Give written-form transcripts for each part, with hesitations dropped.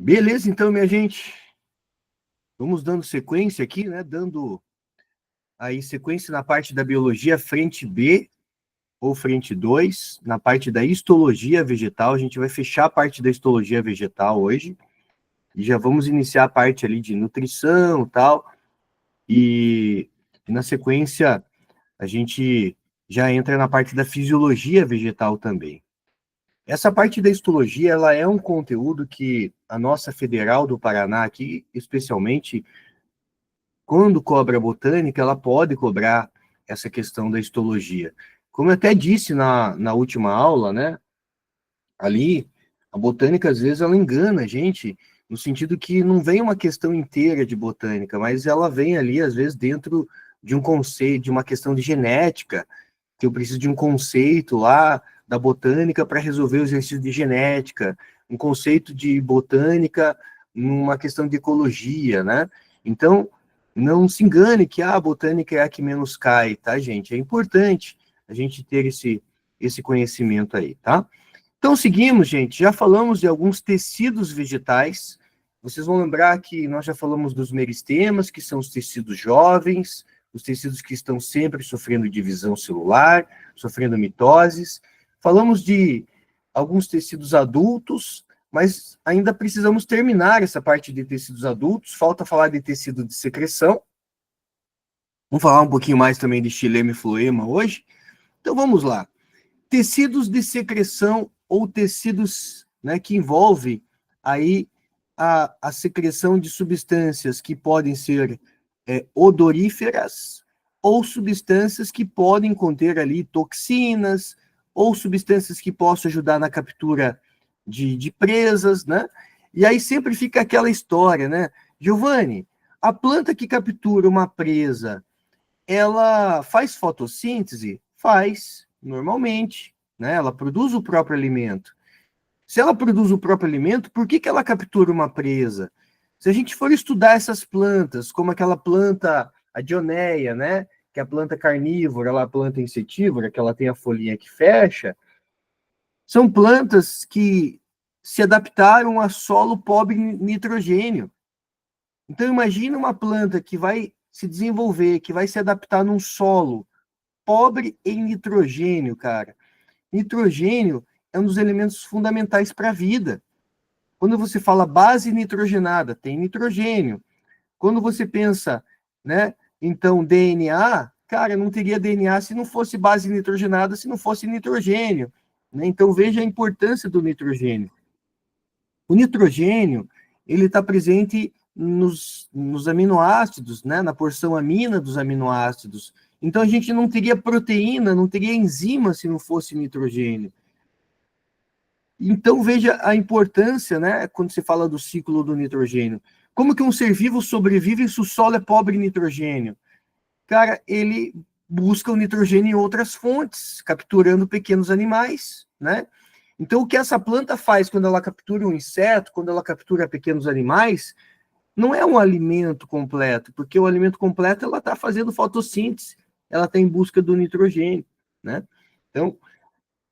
Beleza, então, minha gente. Vamos dando sequência aqui, né? Dando aí sequência na parte da biologia, frente B ou frente 2, na parte da histologia vegetal. A gente vai fechar a parte da histologia vegetal hoje e já vamos iniciar a parte ali de nutrição e tal. E na sequência, a gente já entra na parte da fisiologia vegetal também. Essa parte da histologia, ela é um conteúdo que a nossa Federal do Paraná aqui, especialmente, quando cobra botânica, ela pode cobrar essa questão da histologia. Como eu até disse na última aula, né, ali, a botânica, às vezes, ela engana a gente, no sentido que não vem uma questão inteira de botânica, mas ela vem ali, às vezes, dentro de um conceito, de uma questão de genética, que eu preciso de um conceito lá da botânica para resolver o exercício de genética, um conceito de botânica numa questão de ecologia, né? Então, não se engane que a botânica é a que menos cai, tá, gente? É importante a gente ter esse conhecimento aí, tá? Então, seguimos, gente. Já falamos de alguns tecidos vegetais. Vocês vão lembrar que nós já falamos dos meristemas, que são os tecidos jovens, os tecidos que estão sempre sofrendo divisão celular, sofrendo mitoses. Falamos de alguns tecidos adultos, mas ainda precisamos terminar essa parte de tecidos adultos. Falta falar de tecido de secreção. Vamos falar um pouquinho mais também de xilema e floema hoje. Então, vamos lá. Tecidos de secreção ou tecidos, né, que envolvem aí a secreção de substâncias que podem ser odoríferas ou substâncias que podem conter ali toxinas ou substâncias que possam ajudar na captura de presas, né? E aí sempre fica aquela história, né? Giovanni, a planta que captura uma presa, ela faz fotossíntese? Faz, normalmente, né? Ela produz o próprio alimento. Se ela produz o próprio alimento, por que ela captura uma presa? Se a gente for estudar essas plantas, como aquela planta, a dioneia, né? Que é a planta carnívora, ela é a planta insetívora, que ela tem a folhinha que fecha, são plantas que se adaptaram a solo pobre em nitrogênio. Então, imagina uma planta que vai se desenvolver, que vai se adaptar num solo pobre em nitrogênio, cara. Nitrogênio é um dos elementos fundamentais para a vida. Quando você fala base nitrogenada, tem nitrogênio. Quando você pensa, né, então DNA, cara, não teria DNA se não fosse base nitrogenada, se não fosse nitrogênio. Né? Então veja a importância do nitrogênio. O nitrogênio, ele está presente nos aminoácidos, né, na porção amina dos aminoácidos. Então a gente não teria proteína, não teria enzima se não fosse nitrogênio. Então veja a importância, né, quando se fala do ciclo do nitrogênio. Como que um ser vivo sobrevive se o solo é pobre em nitrogênio? Cara, ele busca o nitrogênio em outras fontes, capturando pequenos animais, né? Então, o que essa planta faz quando ela captura um inseto, quando ela captura pequenos animais, não é um alimento completo, porque o alimento completo ela está fazendo fotossíntese, ela está em busca do nitrogênio, né? Então,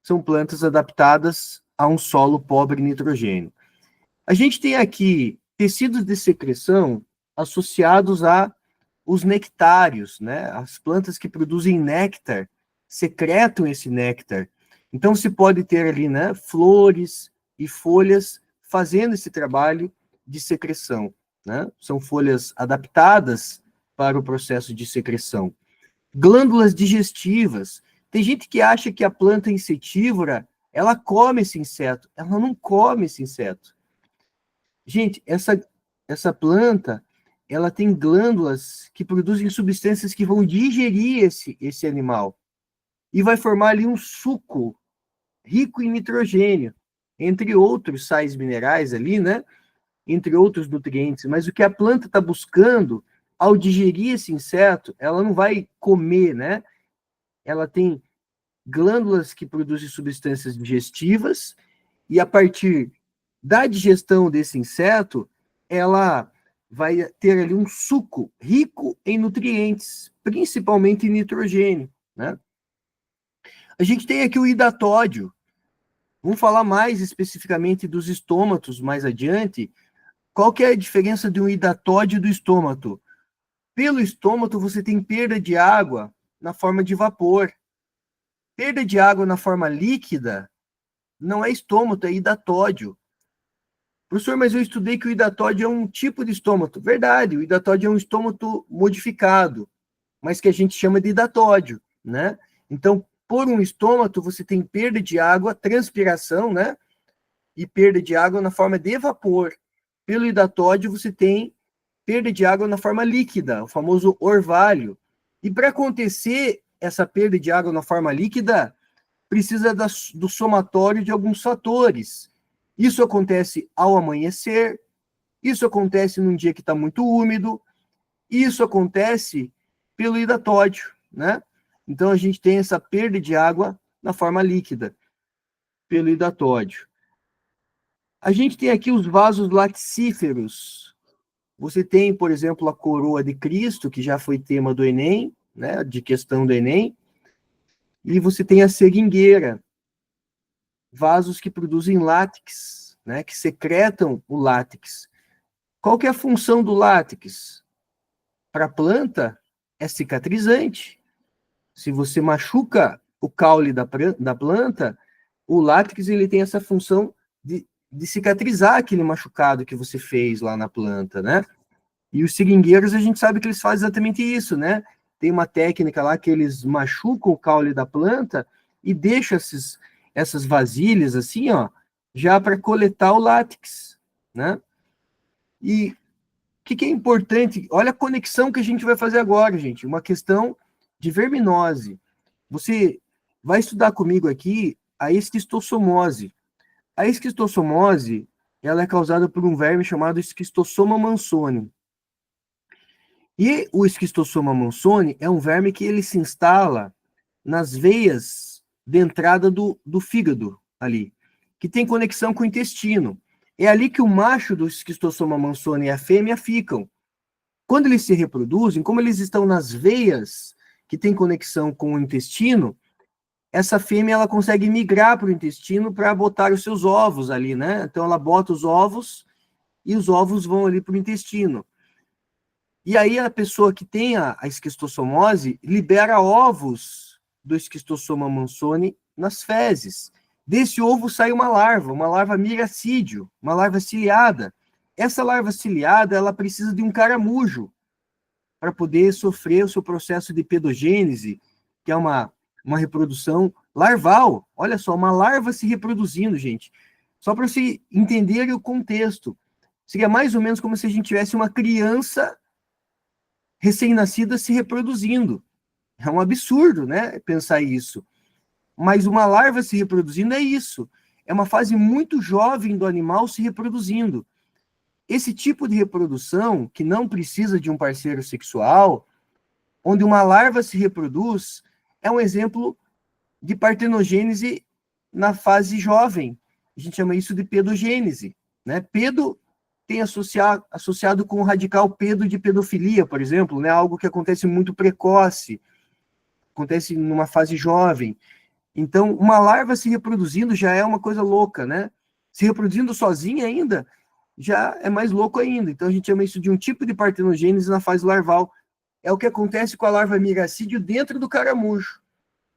são plantas adaptadas a um solo pobre em nitrogênio. A gente tem aqui tecidos de secreção associados a os nectários, né? As plantas que produzem néctar secretam esse néctar. Então se pode ter ali, né, flores e folhas fazendo esse trabalho de secreção, né? São folhas adaptadas para o processo de secreção. Glândulas digestivas. Tem gente que acha que a planta insetívora, ela come esse inseto. Ela não come esse inseto. Gente, essa planta, ela tem glândulas que produzem substâncias que vão digerir esse animal. E vai formar ali um suco rico em nitrogênio, entre outros sais minerais ali, né? Entre outros nutrientes. Mas o que a planta está buscando, ao digerir esse inseto, ela não vai comer, né? Ela tem glândulas que produzem substâncias digestivas e a partir da digestão desse inseto, ela vai ter ali um suco rico em nutrientes, principalmente em nitrogênio, né? A gente tem aqui o hidatódio. Vamos falar mais especificamente dos estômatos mais adiante, Qual que é a diferença de um hidatódio e do estômato? Pelo estômato, você tem perda de água na forma de vapor. Perda de água na forma líquida não é estômato, é hidatódio. Professor, mas eu estudei que o hidatódio é um tipo de estômato. Verdade, o hidatódio é um estômato modificado, mas que a gente chama de hidatódio, né? Então, por um estômato, você tem perda de água, transpiração, né? E perda de água na forma de vapor. Pelo hidatódio, você tem perda de água na forma líquida, o famoso orvalho. E para acontecer essa perda de água na forma líquida, precisa do somatório de alguns fatores. Isso acontece ao amanhecer, isso acontece num dia que está muito úmido, isso acontece pelo hidatódio, né? Então a gente tem essa perda de água na forma líquida, pelo hidatódio. A gente tem aqui os vasos laticíferos. Você tem, por exemplo, a coroa de Cristo, que já foi tema do Enem, né, de questão do Enem, e você tem a seringueira, vasos que produzem látex, né, que secretam o látex. Qual que é a função do látex? Para a planta, é cicatrizante. Se você machuca o caule da planta, o látex ele tem essa função de cicatrizar aquele machucado que você fez lá na planta, né? E os seringueiros, a gente sabe que eles fazem exatamente isso, né? Tem uma técnica lá que eles machucam o caule da planta e deixam essas vasilhas assim, ó, já para coletar o látex, né? E o que é importante? Olha a conexão que a gente vai fazer agora, gente. Uma questão de verminose. Você vai estudar comigo aqui a esquistossomose. A esquistossomose, ela é causada por um verme chamado Esquistossoma mansoni. E o Esquistossoma mansoni é um verme que ele se instala nas veias de entrada do fígado ali, que tem conexão com o intestino. É ali que o macho do Esquistossoma mansoni e a fêmea ficam. Quando eles se reproduzem, como eles estão nas veias que têm conexão com o intestino, essa fêmea ela consegue migrar para o intestino para botar os seus ovos ali, né? Então ela bota os ovos e os ovos vão ali para o intestino. E aí a pessoa que tem a esquistossomose libera ovos do Esquistossoma mansoni nas fezes. Desse ovo sai uma larva miracídio, uma larva ciliada. Essa larva ciliada, ela precisa de um caramujo para poder sofrer o seu processo de pedogênese, que é uma reprodução larval. Olha só, uma larva se reproduzindo, gente. Só para você entender o contexto. Seria mais ou menos como se a gente tivesse uma criança recém-nascida se reproduzindo. É um absurdo, né, pensar isso. Mas uma larva se reproduzindo é isso. É uma fase muito jovem do animal se reproduzindo. Esse tipo de reprodução, que não precisa de um parceiro sexual, onde uma larva se reproduz, é um exemplo de partenogênese na fase jovem. A gente chama isso de pedogênese, né? Pedo tem associado com o radical pedo de pedofilia, por exemplo, né? Algo que acontece muito precoce, acontece numa fase jovem. Então, uma larva se reproduzindo já é uma coisa louca, né? Se reproduzindo sozinha ainda, já é mais louco ainda. Então, a gente chama isso de um tipo de partenogênese na fase larval. É o que acontece com a larva miracídio dentro do caramujo.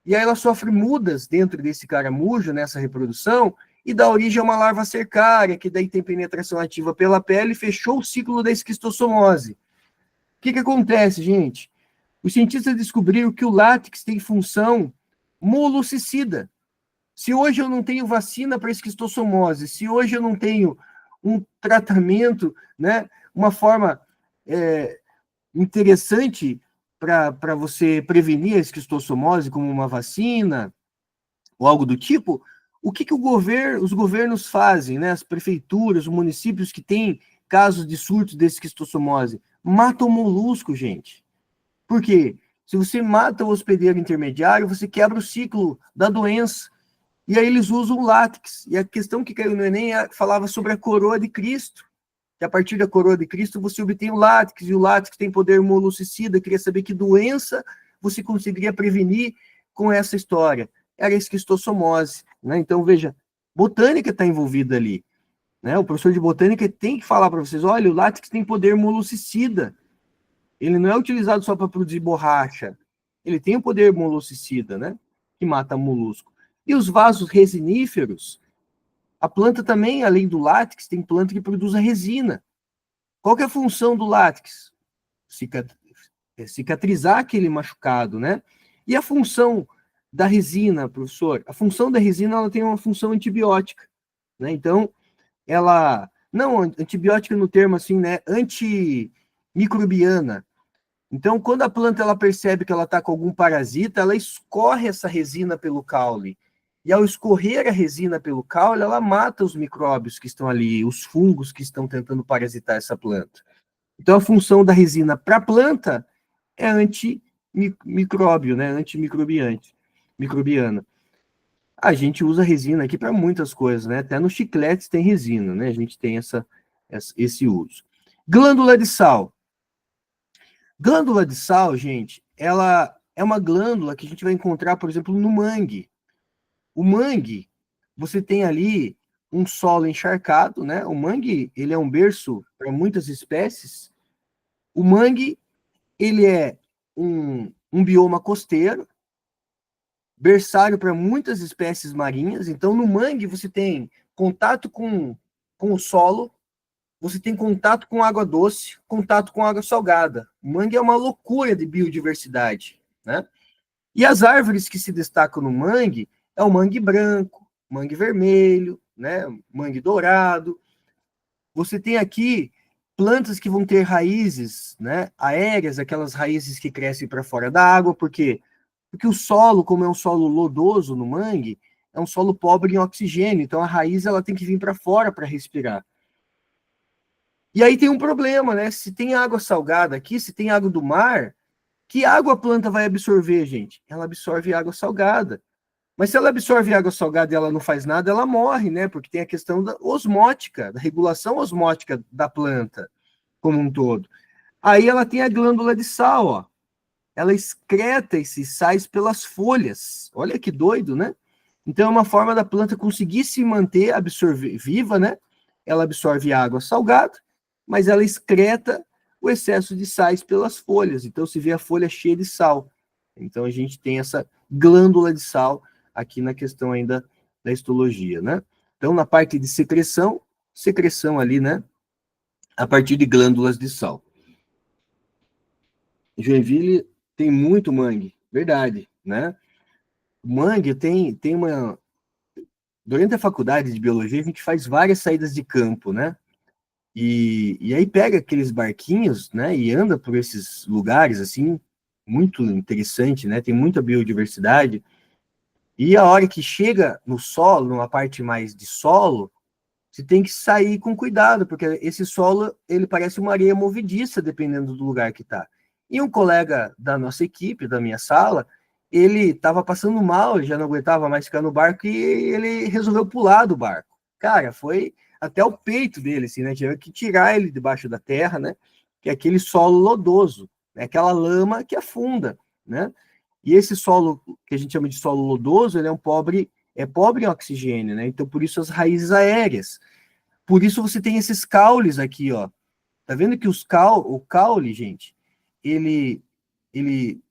E aí ela sofre mudas dentro desse caramujo, nessa reprodução, e dá origem a uma larva cercária, que daí tem penetração ativa pela pele e fechou o ciclo da esquistossomose. O que acontece, gente? Os cientistas descobriram que o látex tem função molucicida. Se hoje eu não tenho vacina para esquistossomose, se hoje eu não tenho um tratamento, né, uma forma interessante para você prevenir a esquistossomose, como uma vacina ou algo do tipo, o que os governos fazem, né? As prefeituras, os municípios que têm casos de surto de esquistossomose, matam o molusco, gente. Por quê? Se você mata o hospedeiro intermediário, você quebra o ciclo da doença. E aí eles usam o látex. E a questão que caiu no Enem falava sobre a coroa de Cristo. Que a partir da coroa de Cristo você obtém o látex, e o látex tem poder molucicida. Queria saber que doença você conseguiria prevenir com essa história. Era a esquistossomose, né? Então, veja, botânica está envolvida ali. né? O professor de botânica tem que falar para vocês, olha, o látex tem poder molucicida. Ele não é utilizado só para produzir borracha. Ele tem o poder molucicida, né? Que mata molusco. E os vasos resiníferos, a planta também, além do látex, tem planta que produz a resina. Qual que é a função do látex? Cicatrizar aquele machucado, né? E a função da resina, professor? A função da resina, ela tem uma função antibiótica, né? Então, ela, não antibiótica no termo assim, né? Antimicrobiana. Então, quando a planta ela percebe que ela está com algum parasita, ela escorre essa resina pelo caule. E ao escorrer a resina pelo caule, ela mata os micróbios que estão ali, os fungos que estão tentando parasitar essa planta. Então, a função da resina para a planta é antimicróbio, né? Microbiana. A gente usa resina aqui para muitas coisas, né? Até nos chicletes tem resina, né? A gente tem esse uso. Glândula de sal. Glândula de sal, gente, ela é uma glândula que a gente vai encontrar, por exemplo, no mangue. O mangue, você tem ali um solo encharcado, né? O mangue, ele é um berço para muitas espécies. O mangue, ele é um bioma costeiro, berçário para muitas espécies marinhas. Então, no mangue, você tem contato com o solo, você tem contato com água doce, contato com água salgada. O mangue é uma loucura de biodiversidade, né? E as árvores que se destacam no mangue é o mangue branco, mangue vermelho, né? Mangue dourado. Você tem aqui plantas que vão ter raízes, né? Aéreas, aquelas raízes que crescem para fora da água, porque o solo, como é um solo lodoso no mangue, é um solo pobre em oxigênio, então a raiz ela tem que vir para fora para respirar. E aí tem um problema, né? Se tem água salgada aqui, se tem água do mar, que água a planta vai absorver, gente? Ela absorve água salgada. Mas se ela absorve água salgada e ela não faz nada, ela morre, né? Porque tem a questão da osmótica, da regulação osmótica da planta como um todo. Aí ela tem a glândula de sal, ó. Ela excreta esses sais pelas folhas. Olha que doido, né? Então é uma forma da planta conseguir se manter absorver viva, né? Ela absorve água salgada, mas ela excreta o excesso de sais pelas folhas. Então se vê a folha cheia de sal. Então a gente tem essa glândula de sal aqui na questão ainda da histologia, né? Então na parte de secreção ali, né? A partir de glândulas de sal. Joinville tem muito mangue, verdade, né? O mangue tem uma. Durante a faculdade de biologia, a gente faz várias saídas de campo, né? E aí pega aqueles barquinhos, né? E anda por esses lugares, assim, muito interessante, né? Tem muita biodiversidade. E a hora que chega no solo, numa parte mais de solo, você tem que sair com cuidado, porque esse solo, ele parece uma areia movediça, dependendo do lugar que está. E um colega da nossa equipe, da minha sala, ele estava passando mal, ele já não aguentava mais ficar no barco e ele resolveu pular do barco. Cara, foi até o peito dele, assim, né? Tinha que tirar ele debaixo da terra, né? Que é aquele solo lodoso, né? Aquela lama que afunda, né? E esse solo, que a gente chama de solo lodoso, ele é pobre em oxigênio, né? Então, por isso as raízes aéreas. Por isso você tem esses caules aqui, ó. Tá vendo que o caule, gente, ele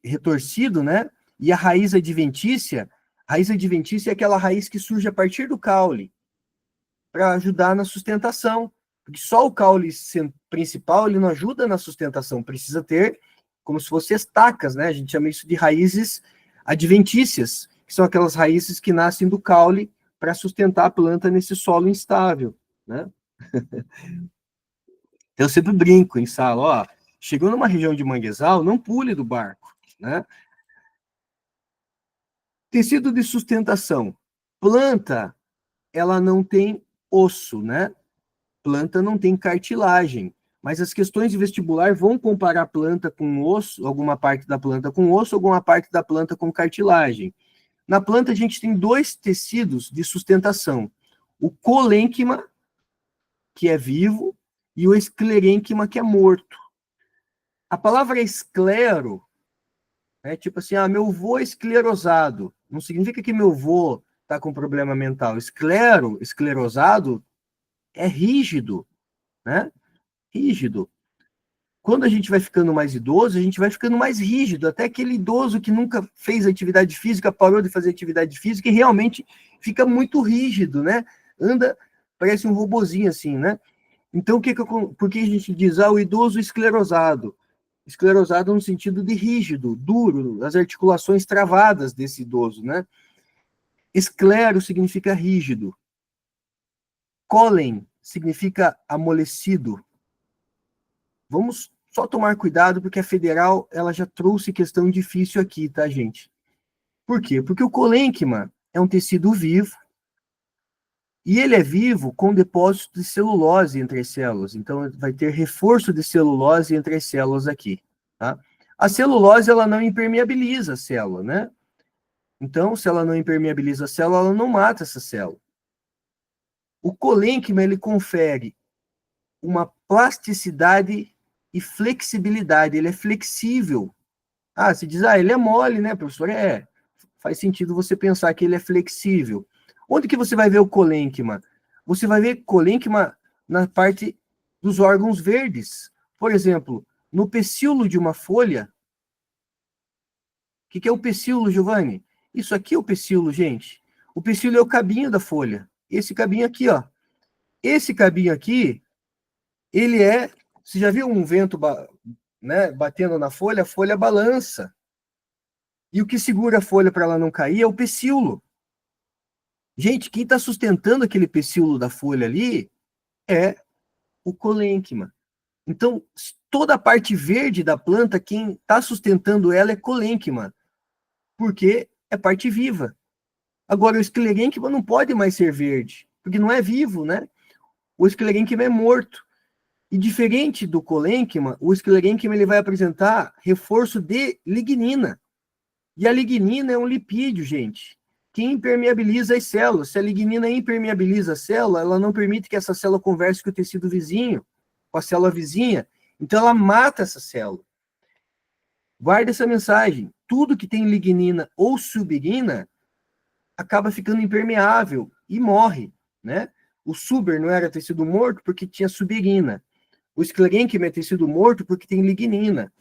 retorcido, né? E a raiz adventícia é aquela raiz que surge a partir do caule para ajudar na sustentação. Porque só o caule principal, ele não ajuda na sustentação, precisa ter como se fossem estacas, né? A gente chama isso de raízes adventícias, que são aquelas raízes que nascem do caule para sustentar a planta nesse solo instável, né? Eu sempre brinco em sala, ó, chegou numa região de manguezal, não pule do barco, né? Tecido de sustentação. Planta, ela não tem osso, né? Planta não tem cartilagem, mas as questões de vestibular vão comparar a planta com osso, alguma parte da planta com osso, alguma parte da planta com cartilagem. Na planta a gente tem dois tecidos de sustentação, o colênquima, que é vivo, e o esclerênquima, que é morto. A palavra esclero é tipo assim, meu avô é esclerosado. Não significa que meu avô está com problema mental. Esclerosado, é rígido, né? Rígido. Quando a gente vai ficando mais idoso, a gente vai ficando mais rígido, até aquele idoso que nunca fez atividade física, parou de fazer atividade física e realmente fica muito rígido, né? Anda, parece um robozinho assim, né? Então, por que a gente diz, o idoso esclerosado? Esclerosado no sentido de rígido, duro, as articulações travadas desse idoso, né? Esclero significa rígido. Cólен significa amolecido. Vamos só tomar cuidado, porque a federal ela já trouxe questão difícil aqui, tá, gente? Por quê? Porque o colênquima é um tecido vivo, e ele é vivo com depósito de celulose entre as células. Então, vai ter reforço de celulose entre as células aqui, tá? A celulose, ela não impermeabiliza a célula, né? Então, se ela não impermeabiliza a célula, ela não mata essa célula. O colênquima, ele confere uma plasticidade e flexibilidade. Ele é flexível. Se diz, ele é mole, né, professor? Faz sentido você pensar que ele é flexível. Onde que você vai ver o colênquima? Você vai ver colênquima na parte dos órgãos verdes. Por exemplo, no pecíolo de uma folha. O que é o pecíolo, Giovanni? Isso aqui é o pecíolo, gente. O pecíolo é o cabinho da folha. Esse cabinho aqui, ó. Esse cabinho aqui, ele é... Você já viu um vento né, batendo na folha? A folha balança. E o que segura a folha para ela não cair é o pecíolo. Gente, quem está sustentando aquele pecíolo da folha ali é o colênquima. Então, toda a parte verde da planta, quem está sustentando ela é colênquima, porque é parte viva. Agora, o esclerênquima não pode mais ser verde, porque não é vivo, né? O esclerênquima é morto. E diferente do colênquima, o esclerênquima ele vai apresentar reforço de lignina. E a lignina é um lipídio, gente, que impermeabiliza as células. Se a lignina impermeabiliza a célula, ela não permite que essa célula converse com o tecido vizinho, com a célula vizinha. Então, ela mata essa célula. Guarda essa mensagem. Tudo que tem lignina ou subegnina acaba ficando impermeável e morre, né? O suber não era tecido morto porque tinha subegnina. O esclerênquima é tecido morto porque tem lignina.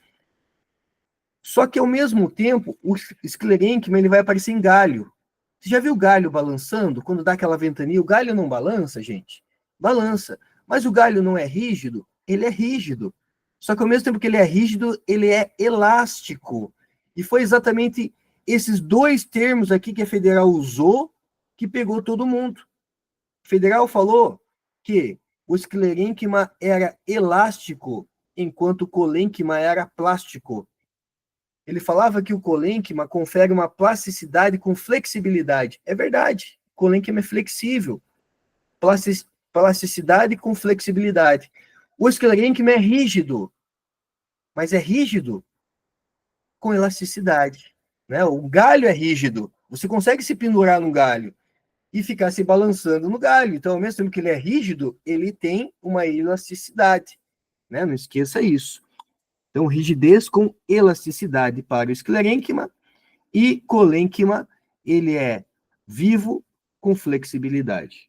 Só que, ao mesmo tempo, o esclerênquima ele vai aparecer em galho. Você já viu o galho balançando? Quando dá aquela ventania, o galho não balança, gente? Balança. Mas o galho não é rígido? Ele é rígido. Só que, ao mesmo tempo que ele é rígido, ele é elástico. E foi exatamente esses dois termos aqui que a Federal usou que pegou todo mundo. A Federal falou que o esclerênquima era elástico, enquanto o colênquima era plástico. Ele falava que o colênquima confere uma plasticidade com flexibilidade. É verdade, o colênquima é flexível. Plasticidade com flexibilidade. O esclerênquima é rígido, mas é rígido com elasticidade. Né? O galho é rígido. Você consegue se pendurar no galho e ficar se balançando no galho. Então, ao mesmo tempo que ele é rígido, ele tem uma elasticidade. Né? Não esqueça isso. Então, rigidez com elasticidade para o esclerênquima e colênquima, ele é vivo com flexibilidade.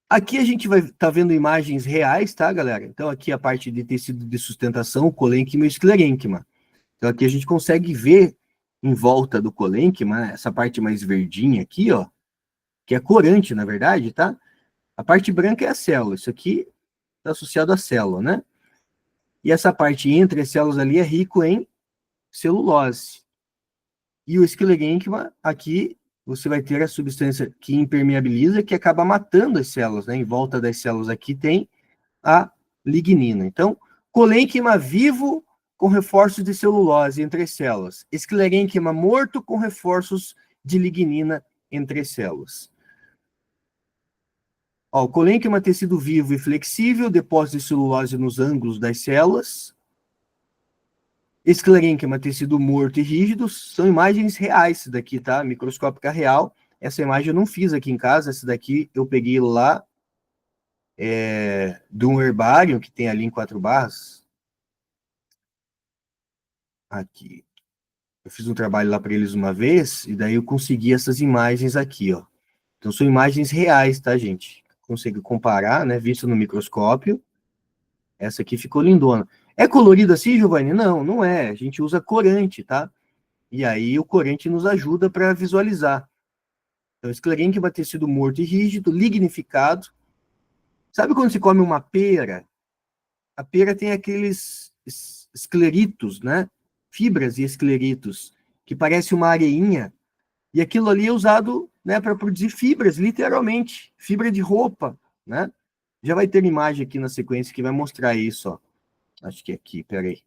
Aqui a gente vai estar vendo imagens reais, tá, galera? Então, aqui a parte de tecido de sustentação, o colênquima e o esclerênquima. Então, aqui a gente consegue ver em volta do colênquima, né, essa parte mais verdinha aqui, ó, que é corante, na verdade, tá? A parte branca é a célula. Isso aqui está associado à célula, né? E essa parte entre as células ali é rico em celulose. E o esclerênquima, aqui, você vai ter a substância que impermeabiliza, que acaba matando as células, né? Em volta das células aqui tem a lignina. Então, colênquima vivo com reforços de celulose entre as células. Esclerênquima morto com reforços de lignina entre as células. O colênquima é tecido vivo e flexível, depósito de celulose nos ângulos das células. Esclerênquima, tecido morto e rígido, são imagens reais, isso daqui, tá? Microscópica real. Essa imagem eu não fiz aqui em casa, essa daqui eu peguei lá de um herbário que tem ali em 4 Barras. Aqui. Eu fiz um trabalho lá para eles uma vez, e daí eu consegui essas imagens aqui, ó. Então são imagens reais, tá, gente? consegue comparar, né, visto no microscópio. Essa aqui ficou lindona. É colorido assim, Giovanni? Não, não é. A gente usa corante, tá? E aí o corante nos ajuda para visualizar. Então, esclerênquima é tecido morto e rígido, lignificado. Sabe quando se come uma pera? A pera tem aqueles escleritos, né? Fibras e escleritos, que parece uma areinha. E aquilo ali é usado, né, para produzir fibras, literalmente. Fibra de roupa, né? Já vai ter imagem aqui na sequência que vai mostrar isso, ó. Acho que é aqui, peraí.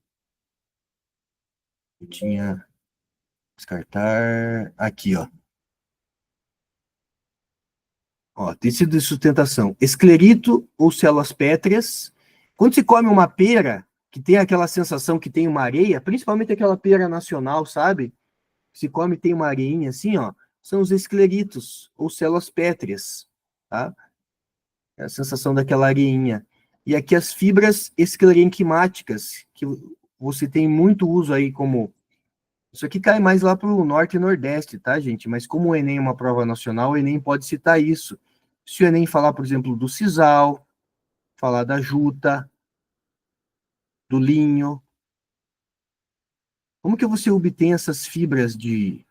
Eu tinha... Descartar... Aqui, ó. Ó, tecido de sustentação. Esclerito ou células pétreas. Quando se come uma pera, que tem aquela sensação que tem uma areia, principalmente aquela pera nacional, sabe? Se come tem uma areinha assim, ó. São os escleritos ou células pétreas, tá? É a sensação daquela areinha. E aqui as fibras esclerenquimáticas, que você tem muito uso aí como... Isso aqui cai mais lá para o norte e nordeste, tá, gente? Mas como o Enem é uma prova nacional, o Enem pode citar isso. Se o Enem falar, por exemplo, do sisal, falar da juta, do linho, como que você obtém essas fibras de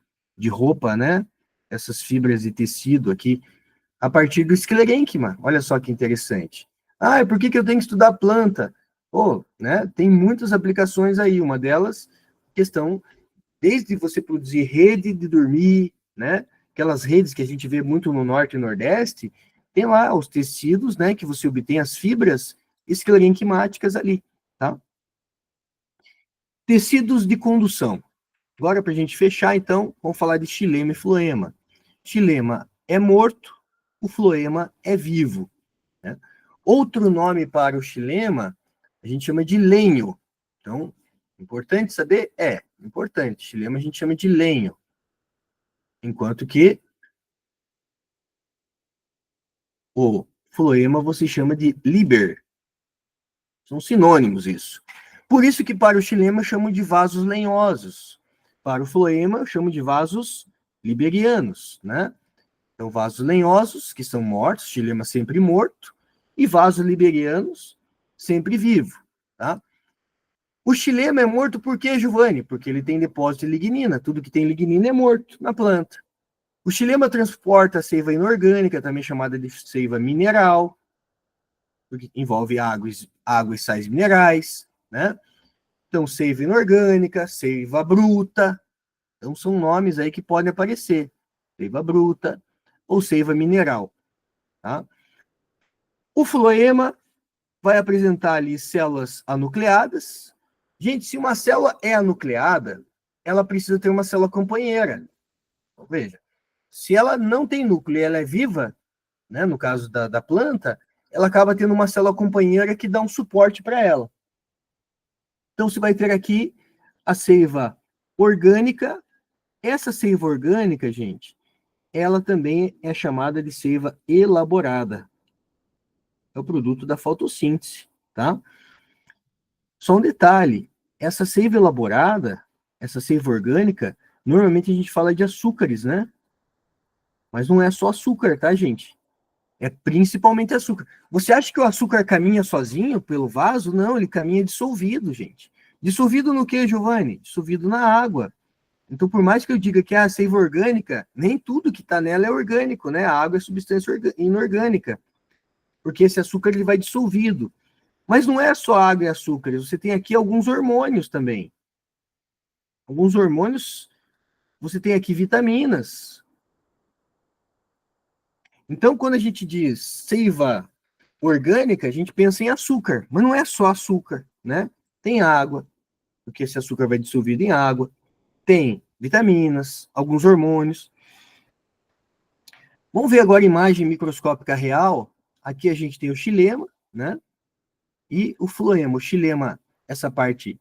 roupa, né? Essas fibras de tecido aqui, a partir do esclerênquima. Olha só que interessante. Ah, por que eu tenho que estudar planta? Oh, né? Tem muitas aplicações aí. Uma delas, questão, desde você produzir rede de dormir, né? Aquelas redes que a gente vê muito no norte e nordeste, tem lá os tecidos, né? Que você obtém as fibras esclerenquimáticas ali, tá? Tecidos de condução. Agora, para a gente fechar, então, vamos falar de xilema e floema. Xilema é morto, o floema é vivo, né? Outro nome para o xilema, a gente chama de lenho. Então, importante saber? É, importante. Xilema a gente chama de lenho. Enquanto que o floema você chama de liber. São sinônimos isso. Por isso que para o xilema eu chamo de vasos lenhosos. Para o floema eu chamo de vasos liberianos, né? Então, vasos lenhosos, que são mortos, xilema sempre morto, e vasos liberianos, sempre vivo, tá? O xilema é morto por quê, Giovanni? Porque ele tem depósito de lignina. Tudo que tem lignina é morto na planta. O xilema transporta a seiva inorgânica, também chamada de seiva mineral, porque envolve água e sais minerais, né? Então, seiva inorgânica, seiva bruta. Então, são nomes aí que podem aparecer. Seiva bruta ou seiva mineral, tá? O floema vai apresentar ali células anucleadas. Gente, se uma célula é anucleada, ela precisa ter uma célula companheira. Então, veja, se ela não tem núcleo e ela é viva, né, no caso da planta, ela acaba tendo uma célula companheira que dá um suporte para ela. Então, você vai ter aqui a seiva orgânica. Essa seiva orgânica, gente, ela também é chamada de seiva elaborada. É o produto da fotossíntese, tá? Só um detalhe, essa seiva elaborada, essa seiva orgânica, normalmente a gente fala de açúcares, né? Mas não é só açúcar, tá, gente? É principalmente açúcar. Você acha que o açúcar caminha sozinho pelo vaso? Não, ele caminha dissolvido, gente. Dissolvido no que, Giovanni? Dissolvido na água. Então, por mais que eu diga que é a seiva orgânica, nem tudo que está nela é orgânico, né? A água é substância inorgânica, porque esse açúcar ele vai dissolvido. Mas não é só água e açúcar, você tem aqui alguns hormônios também. Alguns hormônios, você tem aqui vitaminas. Então, quando a gente diz seiva orgânica, a gente pensa em açúcar, mas não é só açúcar, né? Tem água, porque esse açúcar vai dissolvido em água, tem vitaminas, alguns hormônios. Vamos ver agora a imagem microscópica real. Aqui a gente tem o xilema, né? E o floema. O xilema, essa parte,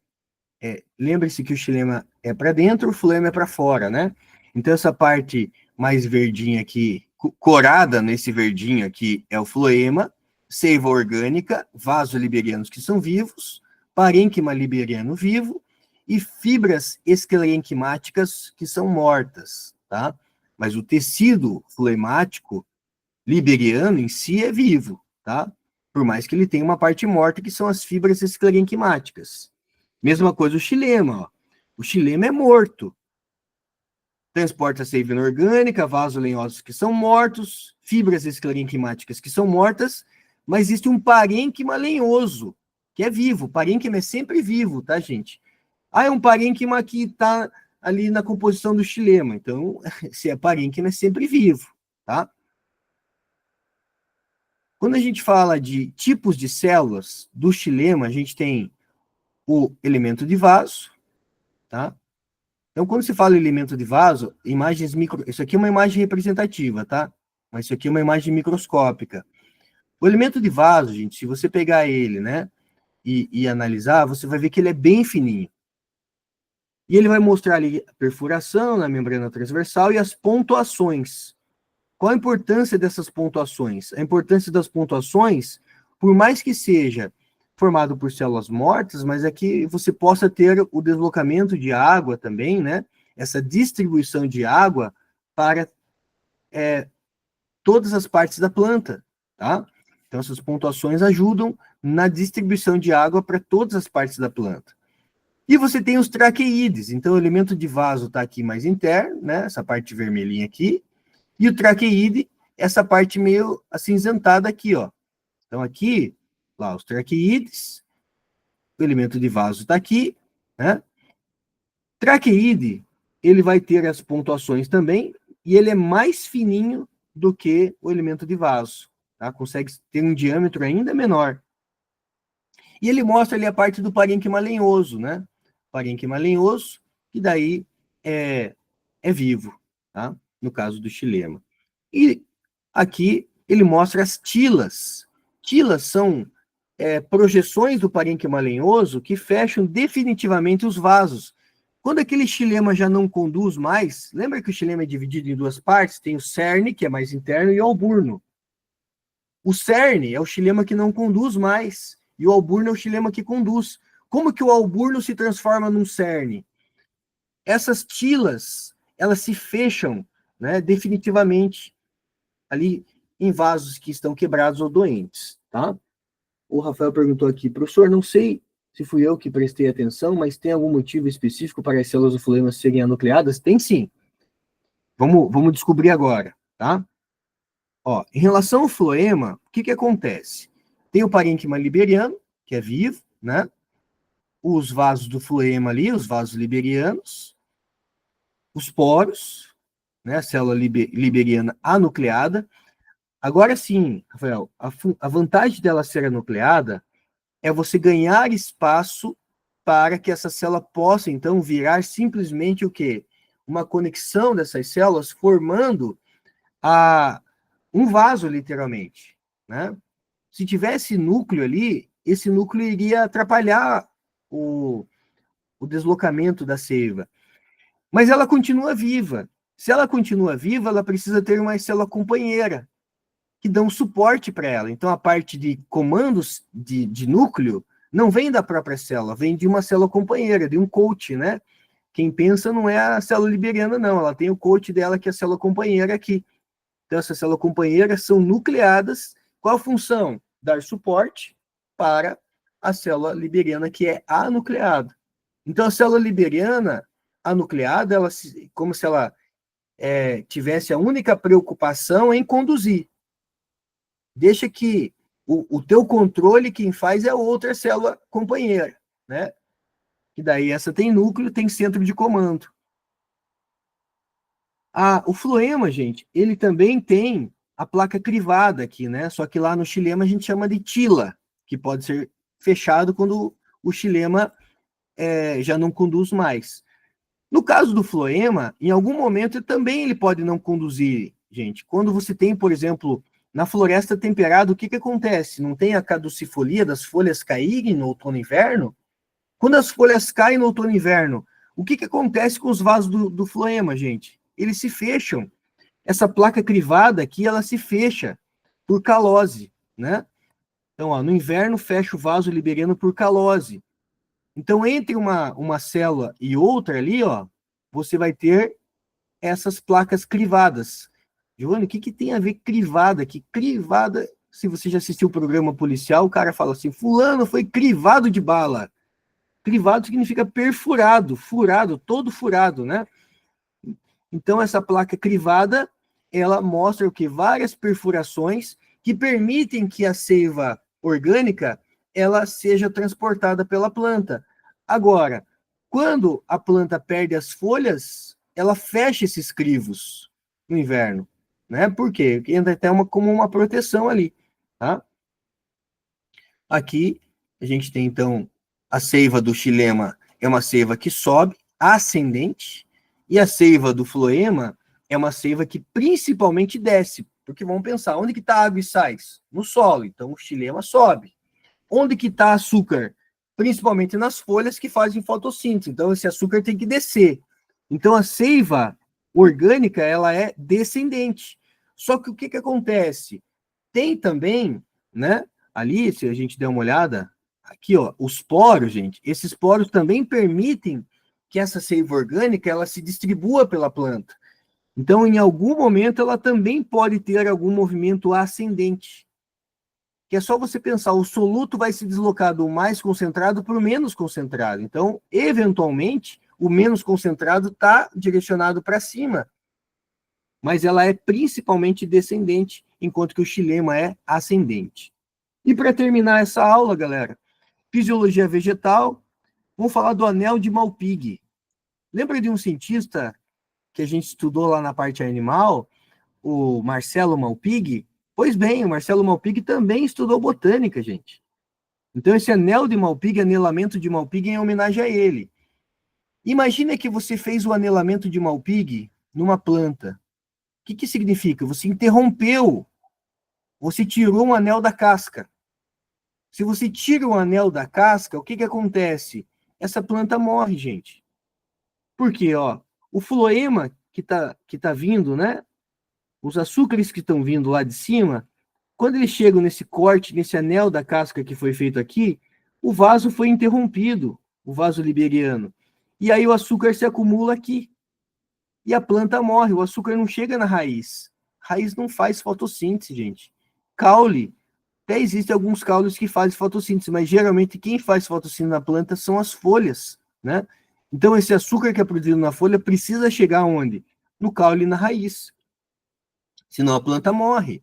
lembre-se que o xilema é para dentro, o floema é para fora, né? Então, essa parte mais verdinha aqui, corada nesse verdinho aqui, é o floema, seiva orgânica, vasoliberianos que são vivos, parênquima liberiano vivo e fibras esclerenquimáticas que são mortas, tá? Mas o tecido floemático liberiano em si é vivo, tá? Por mais que ele tenha uma parte morta, que são as fibras esclerenquimáticas. Mesma coisa o xilema, ó. O xilema é morto. Transporta seiva inorgânica, vasos lenhosos que são mortos, fibras esclerenquimáticas que são mortas, mas existe um parênquima lenhoso, que é vivo. O parênquima é sempre vivo, tá, gente? Ah, é um parênquima que está ali na composição do xilema. Então, se é parênquima, é sempre vivo, tá? Quando a gente fala de tipos de células do xilema, a gente tem o elemento de vaso, tá? Então, quando se fala elemento de vaso, imagens micro... Isso aqui é uma imagem representativa, tá? Mas isso aqui é uma imagem microscópica. O elemento de vaso, gente, se você pegar ele, né, e analisar, você vai ver que ele é bem fininho. E ele vai mostrar ali a perfuração na membrana transversal e as pontuações. Qual a importância dessas pontuações? A importância das pontuações, por mais que seja formado por células mortas, mas é que você possa ter o deslocamento de água também, né? Essa distribuição de água para todas as partes da planta, tá? Então, essas pontuações ajudam na distribuição de água para todas as partes da planta. E você tem os traqueídeos. Então, o elemento de vaso está aqui mais interno, né? Essa parte vermelhinha aqui. E o traqueíde, essa parte meio acinzentada aqui, ó. Então, aqui, lá, os traqueídeos, o elemento de vaso está aqui, né? Traqueíde, ele vai ter as pontuações também, e ele é mais fininho do que o elemento de vaso, tá? Consegue ter um diâmetro ainda menor. E ele mostra ali a parte do parênquima lenhoso, né? Parênquima lenhoso, que daí é vivo, tá? No caso do xilema. E aqui ele mostra as tilas. Tilas são projeções do parênquima lenhoso que fecham definitivamente os vasos. Quando aquele xilema já não conduz mais, lembra que o xilema é dividido em duas partes? Tem o cerne, que é mais interno, e o alburno. O cerne é o xilema que não conduz mais, e o alburno é o xilema que conduz. Como que o alburno se transforma num cerne? Essas tilas, elas se fecham, né, definitivamente ali em vasos que estão quebrados ou doentes, tá? O Rafael perguntou aqui, professor, não sei se fui eu que prestei atenção, mas tem algum motivo específico para as células do floema serem anucleadas? Tem sim. Vamos descobrir agora, tá? Ó, em relação ao floema, o que acontece? Tem o parênquima liberiano, que é vivo, né? Os vasos do floema ali, os vasos liberianos, os poros, né? A célula liberiana anucleada. Agora sim, Rafael, a vantagem dela ser anucleada é você ganhar espaço para que essa célula possa, então, virar simplesmente o quê? Uma conexão dessas células formando um vaso, literalmente, né? Se tivesse núcleo ali, esse núcleo iria atrapalhar o deslocamento da seiva. Mas ela continua viva. Se ela continua viva, ela precisa ter uma célula companheira, que dão suporte para ela. Então, a parte de comandos de núcleo não vem da própria célula, vem de uma célula companheira, de um coach, né? Quem pensa não é a célula liberiana, não. Ela tem o coach dela, que é a célula companheira aqui. Então, essas células companheiras são nucleadas. Qual a função? Dar suporte para a célula liberiana, que é anucleada. Então, a célula liberiana anucleada, ela, como se ela tivesse a única preocupação em conduzir. Deixa que o teu controle, quem faz é outra célula companheira, né? E daí essa tem núcleo, tem centro de comando. O floema, gente, ele também tem a placa crivada aqui, né? Só que lá no xilema a gente chama de tila, que pode ser fechado quando o xilema já não conduz mais. No caso do floema, em algum momento também ele pode não conduzir, gente. Quando você tem, por exemplo, na floresta temperada, o que acontece? Não tem a caducifolia das folhas caírem no outono e inverno? Quando as folhas caem no outono e inverno, o que acontece com os vasos do floema, gente? Eles se fecham. Essa placa crivada aqui, ela se fecha por calose, né? Então, ó, no inverno fecha o vaso liberiano por calose. Então, entre uma célula e outra ali, ó, você vai ter essas placas crivadas, Giovanni, o que tem a ver crivada aqui? Crivada, se você já assistiu o programa policial, o cara fala assim, fulano foi crivado de bala. Crivado significa perfurado, furado, todo furado, né? Então, essa placa crivada, ela mostra o que? Várias perfurações que permitem que a seiva orgânica ela seja transportada pela planta. Agora, quando a planta perde as folhas, ela fecha esses crivos no inverno, né? Por quê? Porque entra até como uma proteção ali, tá? Aqui a gente tem então a seiva do xilema é uma seiva que sobe ascendente e a seiva do floema é uma seiva que principalmente desce, porque vamos pensar, onde que está água e sais? No solo, então o xilema sobe. Onde que está açúcar? Principalmente nas folhas que fazem fotossíntese, então esse açúcar tem que descer. Então a seiva orgânica, ela é descendente. Só que o que acontece? Tem também, né, ali, se a gente der uma olhada, aqui, ó, os poros, gente, esses poros também permitem que essa seiva orgânica, ela se distribua pela planta. Então, em algum momento, ela também pode ter algum movimento ascendente. Que é só você pensar, o soluto vai se deslocar do mais concentrado para o menos concentrado. Então, eventualmente, o menos concentrado está direcionado para cima, mas ela é principalmente descendente, enquanto que o xilema é ascendente. E para terminar essa aula, galera, fisiologia vegetal, vamos falar do anel de Malpighi. Lembra de um cientista que a gente estudou lá na parte animal, o Marcelo Malpighi? Pois bem, o Marcelo Malpighi também estudou botânica, gente. Então esse anel de Malpighi, anelamento de Malpighi, é em homenagem a ele. Imagina que você fez o anelamento de Malpighi numa planta. O que significa? Você interrompeu, você tirou um anel da casca. Se você tira o anel da casca, o que acontece? Essa planta morre, gente. Por quê? Ó, o floema que tá vindo, né? Os açúcares que estão vindo lá de cima, quando eles chegam nesse corte, nesse anel da casca que foi feito aqui, o vaso foi interrompido, o vaso liberiano. E aí o açúcar se acumula aqui. E a planta morre, o açúcar não chega na raiz. A raiz não faz fotossíntese, gente. Caule, até existem alguns caules que fazem fotossíntese, mas geralmente quem faz fotossíntese na planta são as folhas, né? Então esse açúcar que é produzido na folha precisa chegar onde? No caule e na raiz. Senão a planta morre.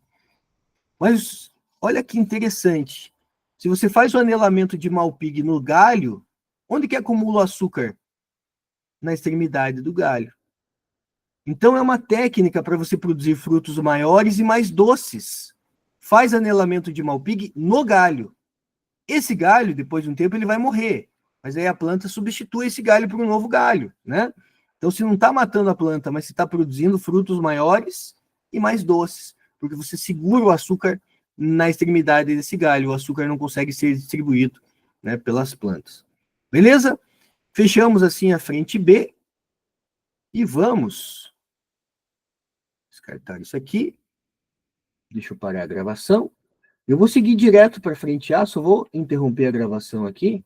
Mas olha que interessante. Se você faz o anelamento de Malpighi no galho, onde que acumula o açúcar? Na extremidade do galho. Então é uma técnica para você produzir frutos maiores e mais doces. Faz anelamento de Malpighi no galho. Esse galho, depois de um tempo, ele vai morrer. Mas aí a planta substitui esse galho por um novo galho, né? Então, você não está matando a planta, mas você está produzindo frutos maiores e mais doces, porque você segura o açúcar na extremidade desse galho. O açúcar não consegue ser distribuído, né, pelas plantas. Beleza? Fechamos assim a frente B e vamos descartar isso aqui. Deixa eu parar a gravação. Eu vou seguir direto para frente A, só vou interromper a gravação aqui.